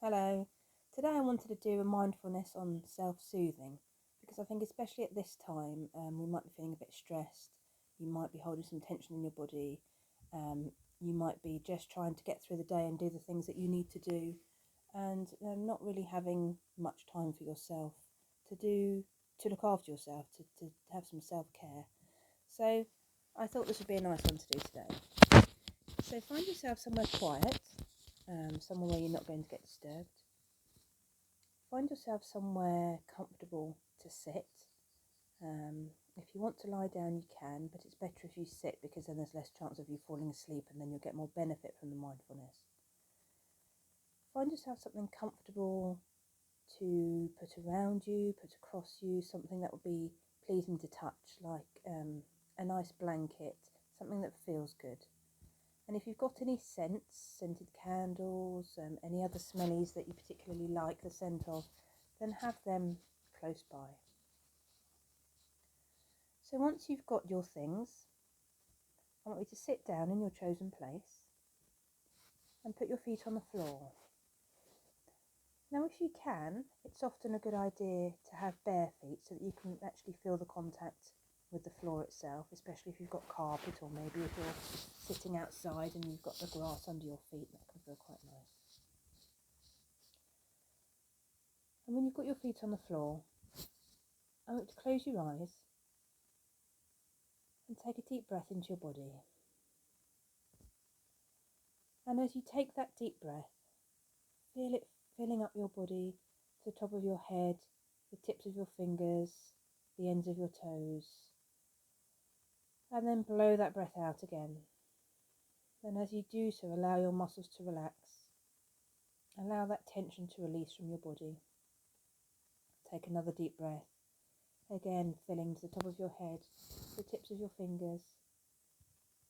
Hello. Today I wanted to do a mindfulness on self-soothing because I think especially at this time we might be feeling a bit stressed, you might be holding some tension in your body, um, you might be just trying to get through the day and do the things that you need to do and not really having much time for yourself to do, to look after yourself, to have some self-care. So I thought this would be a nice one to do today. So find yourself somewhere quiet, somewhere where you're not going to get disturbed. Find yourself somewhere comfortable to sit. If you want to lie down, you can, but it's better if you sit because then there's less chance of you falling asleep and then you'll get more benefit from the mindfulness. Find yourself something comfortable to put around you, put across you, something that will be pleasing to touch, like a nice blanket, something that feels good. And if you've got any scents, scented candles, any other smellies that you particularly like the scent of, then have them close by. So once you've got your things, I want you to sit down in your chosen place and put your feet on the floor. Now if you can, it's often a good idea to have bare feet so that you can actually feel the contact with the floor itself, especially if you've got carpet or maybe if you're sitting outside and you've got the grass under your feet, that can feel quite nice. And when you've got your feet on the floor, I want you to close your eyes and take a deep breath into your body. And as you take that deep breath, feel it filling up your body to the top of your head, the tips of your fingers, the ends of your toes. And then blow that breath out again. Then as you do so, allow your muscles to relax. Allow that tension to release from your body. Take another deep breath. Again, filling to the top of your head, the tips of your fingers,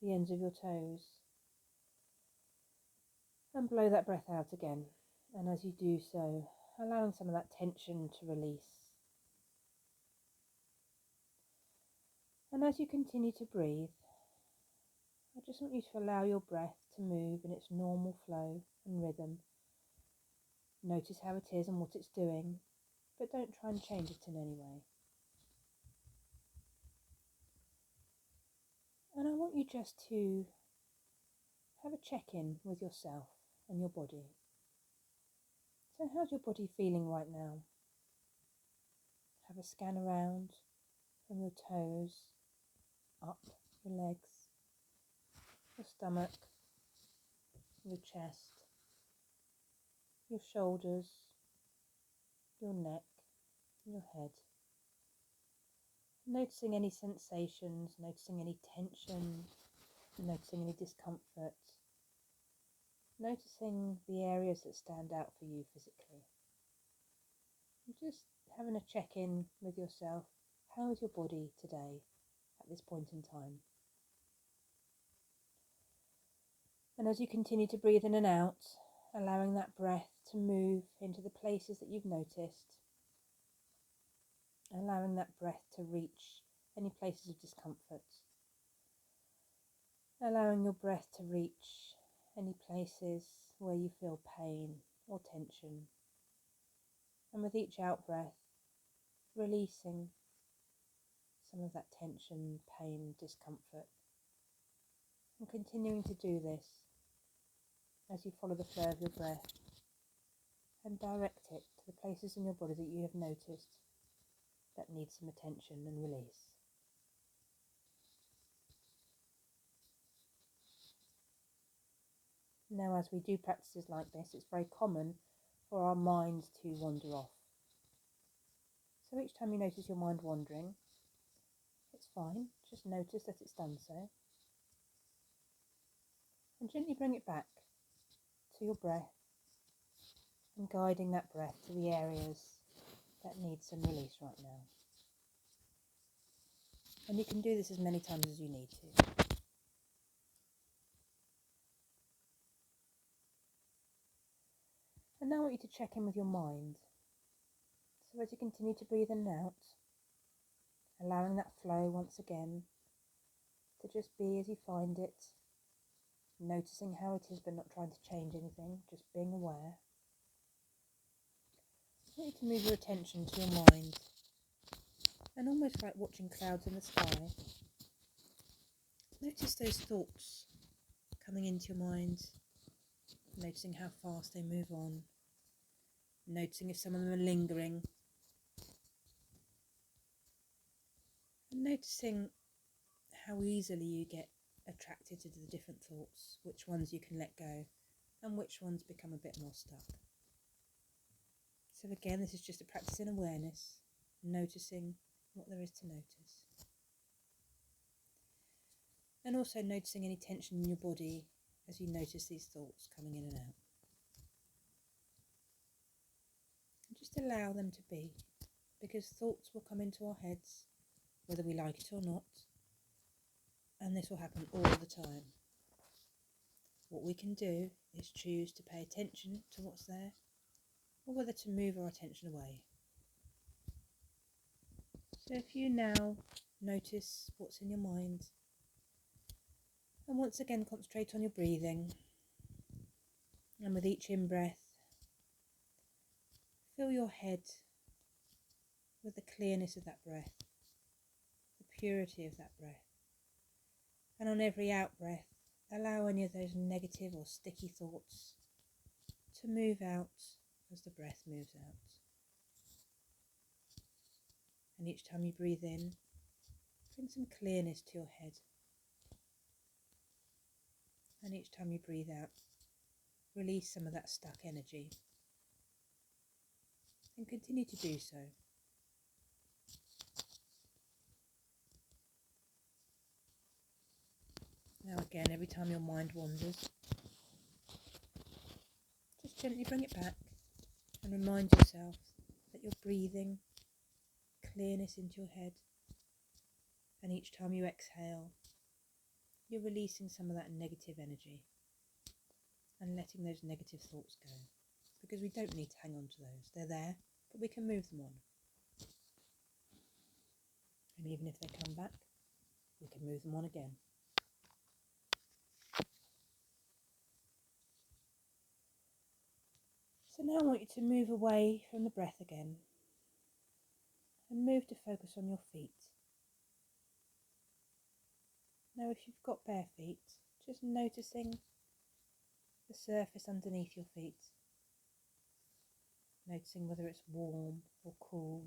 the ends of your toes. And blow that breath out again. And as you do so, allowing some of that tension to release. And as you continue to breathe, I just want you to allow your breath to move in its normal flow and rhythm. Notice how it is and what it's doing, but don't try and change it in any way. And I want you just to have a check-in with yourself and your body. So how's your body feeling right now? Have a scan around from your toes, up your legs, your stomach, your chest, your shoulders, your neck, your head. Noticing any sensations, noticing any tension, noticing any discomfort, noticing the areas that stand out for you physically. And just having a check-in with yourself. How is your body today at this point in time? And as you continue to breathe in and out, allowing that breath to move into the places that you've noticed, allowing that breath to reach any places of discomfort, allowing your breath to reach any places where you feel pain or tension. And with each out breath, releasing some of that tension, pain, discomfort. And continuing to do this as you follow the flow of your breath and direct it to the places in your body that you have noticed that need some attention and release. Now, as we do practices like this, it's very common for our minds to wander off. So each time you notice your mind wandering, it's fine, just notice that it's done so. And gently bring it back to your breath and guiding that breath to the areas that need some release right now. And you can do this as many times as you need to. And now I want you to check in with your mind. So as you continue to breathe in and out, allowing that flow once again to just be as you find it, noticing how it is but not trying to change anything, just being aware. I want you to move your attention to your mind, and almost like watching clouds in the sky, notice those thoughts coming into your mind, noticing how fast they move on, noticing if some of them are lingering, and noticing how easily you get attracted to the different thoughts, which ones you can let go and which ones become a bit more stuck. So again, this is just a practice in awareness, noticing what there is to notice. And also noticing any tension in your body as you notice these thoughts coming in and out. And just allow them to be, because thoughts will come into our heads whether we like it or not, and this will happen all the time. What we can do is choose to pay attention to what's there, or whether to move our attention away. So if you now notice what's in your mind, and once again concentrate on your breathing, and with each in-breath, fill your head with the clearness of that breath, the purity of that breath. And on every out-breath, allow any of those negative or sticky thoughts to move out as the breath moves out. And each time you breathe in, bring some clearness to your head. And each time you breathe out, release some of that stuck energy. And continue to do so. Now again, every time your mind wanders, just gently bring it back and remind yourself that you're breathing clearness into your head. And each time you exhale, you're releasing some of that negative energy and letting those negative thoughts go. Because we don't need to hang on to those. They're there, but we can move them on. And even if they come back, we can move them on again. So now I want you to move away from the breath again and move to focus on your feet. Now if you've got bare feet, just noticing the surface underneath your feet. Noticing whether it's warm or cool.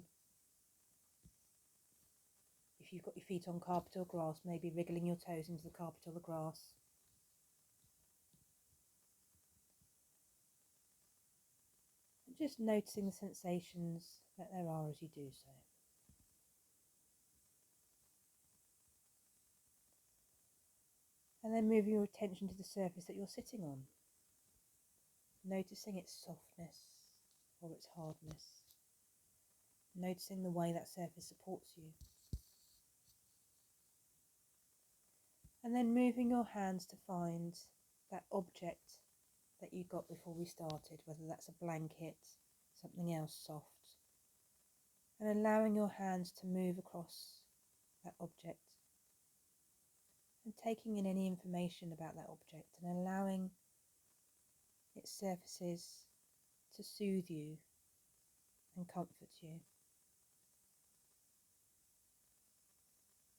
If you've got your feet on carpet or grass, maybe wriggling your toes into the carpet or the grass. And just noticing the sensations that there are as you do so. And then moving your attention to the surface that you're sitting on. Noticing its softness or its hardness. Noticing the way that surface supports you. And then moving your hands to find that object that you got before we started, whether that's a blanket, something else soft. And allowing your hands to move across that object. And taking in any information about that object and allowing its surfaces to soothe you and comfort you.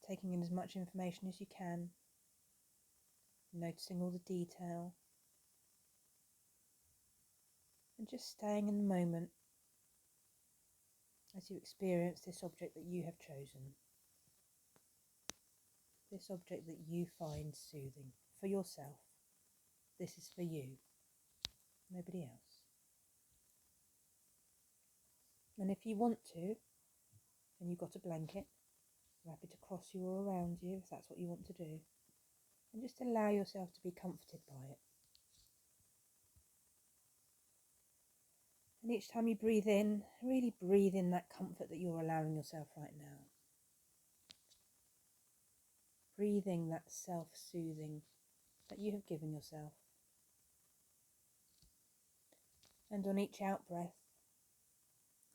Taking in as much information as you can, noticing all the detail, and just staying in the moment as you experience this object that you have chosen. This object that you find soothing for yourself. This is for you, nobody else. And if you want to, and you've got a blanket, wrap it across you or around you if that's what you want to do. And just allow yourself to be comforted by it. And each time you breathe in, really breathe in that comfort that you're allowing yourself right now. Breathing that self-soothing that you have given yourself. And on each out-breath,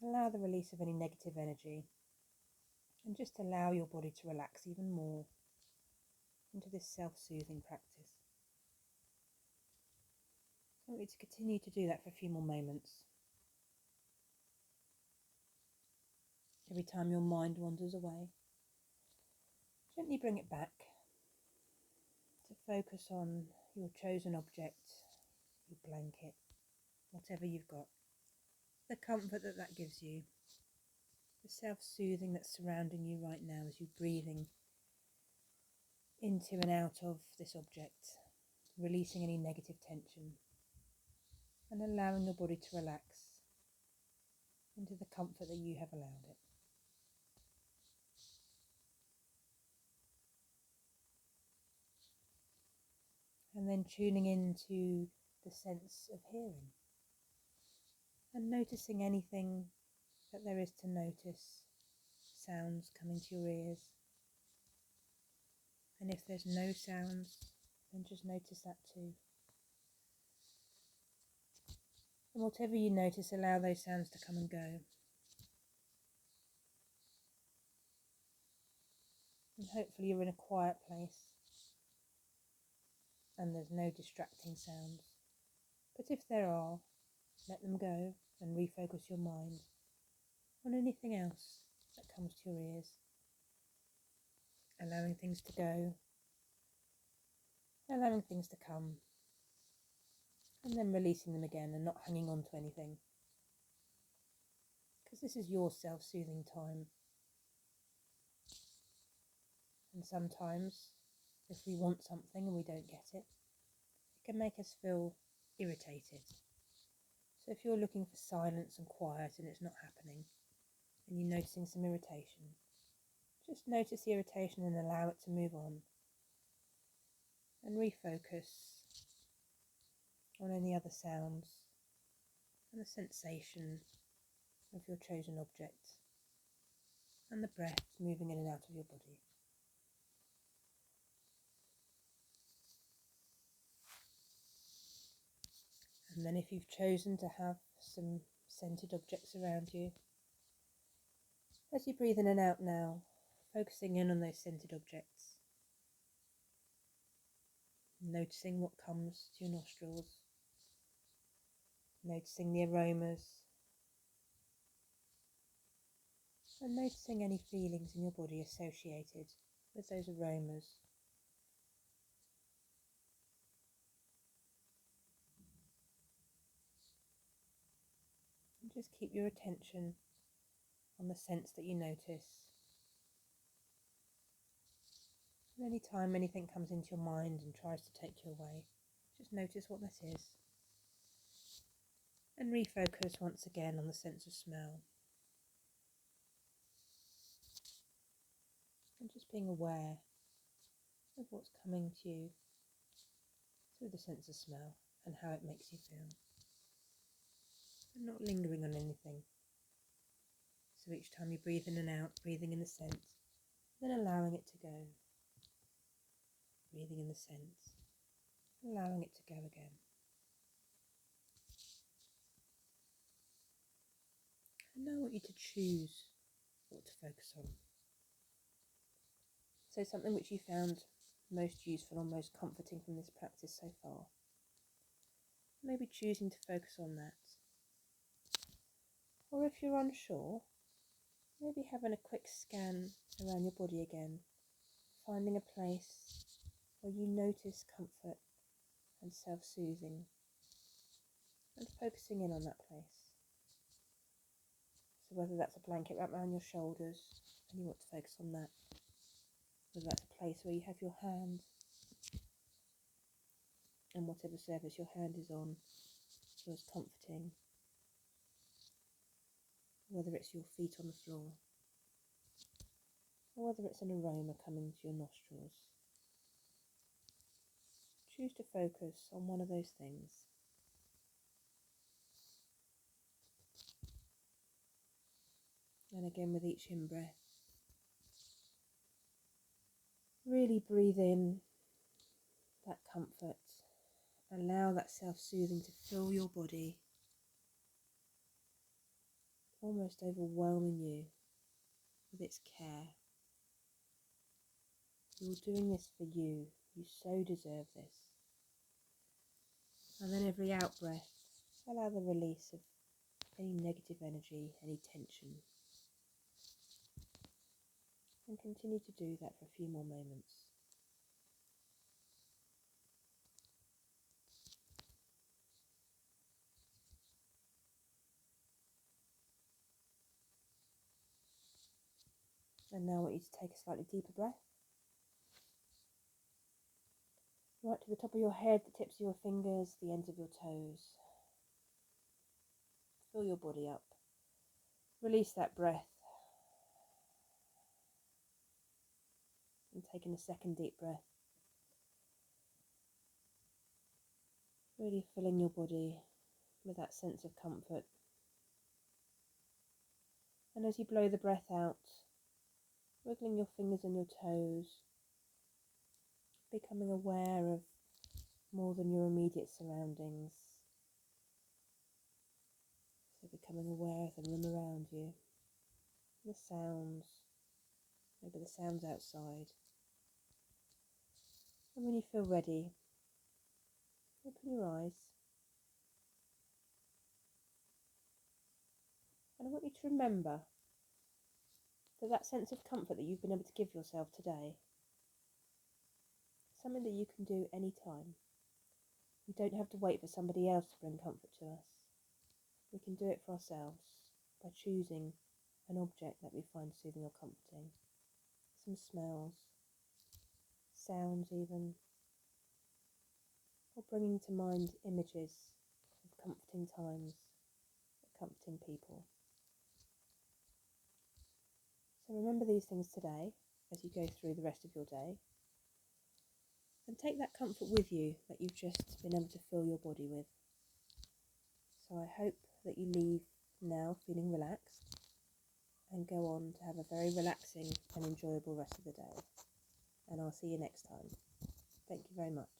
allow the release of any negative energy. And just allow your body to relax even more into this self-soothing practice. I want you to continue to do that for a few more moments. Every time your mind wanders away, gently bring it back to focus on your chosen object, your blanket, whatever you've got, the comfort that that gives you, the self-soothing that's surrounding you right now as you're breathing into and out of this object, releasing any negative tension and allowing your body to relax into the comfort that you have allowed it. And then tuning into the sense of hearing and noticing anything that there is to notice, sounds coming to your ears. And if there's no sounds, then just notice that too. And whatever you notice, allow those sounds to come and go. And hopefully you're in a quiet place and there's no distracting sounds. But if there are, let them go and refocus your mind on anything else that comes to your ears. Allowing things to go, allowing things to come, and then releasing them again and not hanging on to anything. Because this is your self-soothing time. And sometimes, if we want something and we don't get it, it can make us feel irritated. So if you're looking for silence and quiet and it's not happening, and you're noticing some irritation, just notice the irritation and allow it to move on. And refocus on any other sounds and the sensation of your chosen object and the breath moving in and out of your body. And then if you've chosen to have some scented objects around you, as you breathe in and out now, focusing in on those scented objects, noticing what comes to your nostrils, noticing the aromas, and noticing any feelings in your body associated with those aromas. And just keep your attention on the sense that you notice. And any time anything comes into your mind and tries to take you away, just notice what that is. And refocus once again on the sense of smell. And just being aware of what's coming to you through the sense of smell and how it makes you feel. And not lingering on anything. So each time you breathe in and out, breathing in the scent, then allowing it to go. Breathing in the scent, allowing it to go again. And now I want you to choose what to focus on. So something which you found most useful or most comforting from this practice so far. Maybe choosing to focus on that. Or if you're unsure, maybe having a quick scan around your body again, finding a place where you notice comfort and self-soothing and focusing in on that place. So whether that's a blanket wrapped around your shoulders and you want to focus on that, whether that's a place where you have your hand and whatever surface your hand is on feels comforting, whether it's your feet on the floor or whether it's an aroma coming to your nostrils. Choose to focus on one of those things. And again with each in-breath, really breathe in that comfort. Allow that self-soothing to fill your body, almost overwhelming you with its care. You're doing this for you. You so deserve this. And then every out-breath, allow the release of any negative energy, any tension. And continue to do that for a few more moments. And now I want you to take a slightly deeper breath. Right to the top of your head, the tips of your fingers, the ends of your toes. Fill your body up. Release that breath. And taking a second deep breath. Really filling your body with that sense of comfort. And as you blow the breath out, wiggling your fingers and your toes, becoming aware of more than your immediate surroundings. So becoming aware of the room around you, the sounds, maybe the sounds outside. And when you feel ready, open your eyes. And I want you to remember that that sense of comfort that you've been able to give yourself today is something that you can do any time. We don't have to wait for somebody else to bring comfort to us. We can do it for ourselves by choosing an object that we find soothing or comforting. Some smells, sounds even, or bringing to mind images of comforting times, comforting people. So remember these things today as you go through the rest of your day, and take that comfort with you that you've just been able to fill your body with. So I hope that you leave now feeling relaxed and go on to have a very relaxing and enjoyable rest of the day. And I'll see you next time. Thank you very much.